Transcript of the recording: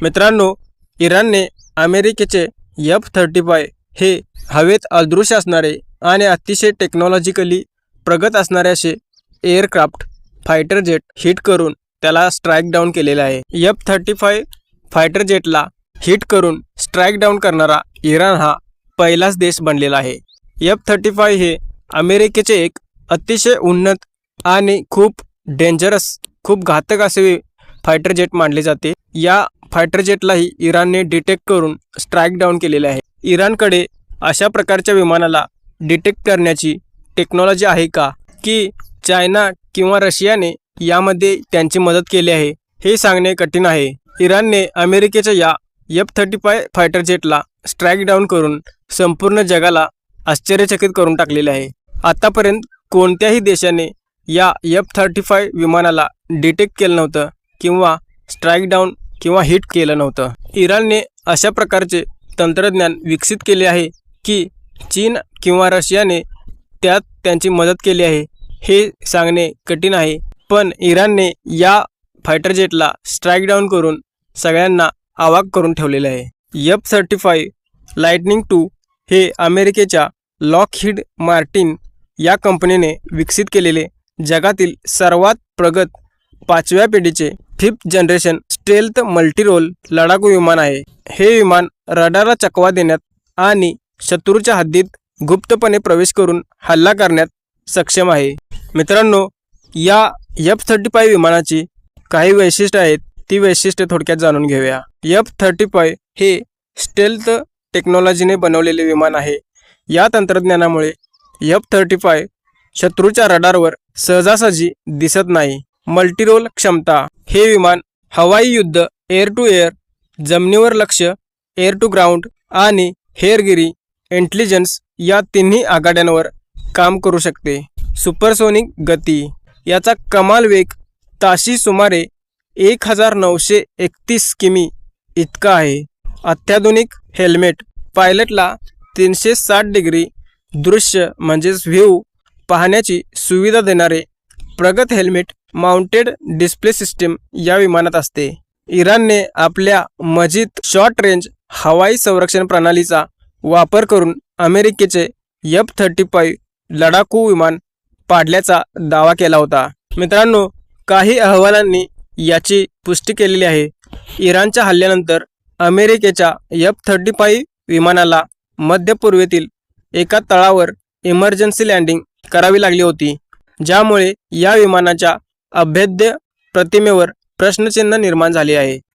मित्रांनो, इराणने अमेरिकेचे F-35 हे हवेत अदृश्य असणारे आणि अतिशय टेक्नॉलॉजिकली प्रगत असणारे असे एअरक्राफ्ट फायटर जेट हिट करून त्याला स्ट्राईक डाऊन केलेला आहे। F-35 फायटर जेटला हिट करून स्ट्राईक डाऊन करणारा इराण हा पहिलाच देश बनलेला आहे। F-35 हे अमेरिकेचे एक अतिशय उन्नत आणि खूप डेंजरस, खूप घातक असे फायटर जेट मानले जाते। या फायटर जेटलाही इराणने डिटेक्ट करून स्ट्राईक डाऊन केलेले आहे। इराणकडे अशा प्रकारच्या विमानाला डिटेक्ट करण्याची टेक्नॉलॉजी आहे का, की चायना किंवा रशियाने यामध्ये त्यांची मदत केली आहे, हे सांगणे कठीण आहे। इराणने अमेरिकेच्या या F-35 फायटर जेटला स्ट्राईक डाऊन करून संपूर्ण जगाला आश्चर्यचकित करून टाकलेले आहे। आतापर्यंत कोणत्याही देशाने या F-35 विमानाला डिटेक्ट केलं नव्हतं किंवा स्ट्राईक डाऊन किंवा हिट केलं नव्हतं। इराणने अशा प्रकारचे तंत्रज्ञान विकसित केले आहे की चीन किंवा रशियाने त्यात त्यांची मदत केली आहे, हे सांगणे कठीण आहे। पण इराणने या फायटर जेटला स्ट्राईक डाऊन करून सगळ्यांना अवाक करून ठेवलेले आहे। F-35 लाइटनिंग II हे अमेरिकेच्या लॉकहीड मार्टिन या कंपनीने विकसित केलेले जगातील सर्वात प्रगत 5व्या पिढीचे 5th जनरेशन स्टेल्थ मल्टीरोल लढाकू विमान आहे। हे विमान रडारला चकवा देण्यात आणि शत्रूच्या हद्दीत गुप्तपणे प्रवेश करून हल्ला करण्यात सक्षम आहे। मित्रांनो, या F-35 विमानाची काही वैशिष्ट्ये आहेत, ती वैशिष्ट्ये थोडक्यात जाणून घेऊया। F-35 हे स्टेल्थ टेक्नॉलॉजीने बनवलेले विमान आहे। या तंत्रज्ञानामुळे F-35 शत्रूच्या रडारवर सहजासहजी दिसत नाही। मल्टीरोल क्षमता, हे विमान हवाई युद्ध, एअर टू एअर, जमिनीवर लक्ष, एअर टू ग्राउंड आणि हेरगिरी इंटेलिजन्स या तिन्ही आघाड्यांवर काम करू शकते। सुपरसोनिक गती, याचा कमाल वेग ताशी सुमारे 1931 किमी इतका आहे। अत्याधुनिक हेल्मेट, पायलटला 360 डिग्री दृश्य म्हणजेच व्ह्यू पाहण्याची सुविधा देणारे प्रगत हेल्मेट माउंटेड डिस्प्ले सिस्टीम या विमानात असते। इराणने आपल्या मजीद शॉर्ट रेंज हवाई संरक्षण प्रणालीचा वापर करून अमेरिकेचे F-35 लढाकू विमान पाडल्याचा दावा केला होता। मित्रांनो, काही अहवालांनी याची पुष्टी केलेली आहे। इराणच्या हल्ल्यानंतर अमेरिकेच्या F-35 विमानाला मध्य पूर्वेतील एका तळावर इमर्जन्सी लँडिंग करावी लागली होती, ज्यामुळे या विमानाच्या अभेद्य प्रतिमेवर प्रश्नचिन्ह निर्माण झाले आहे।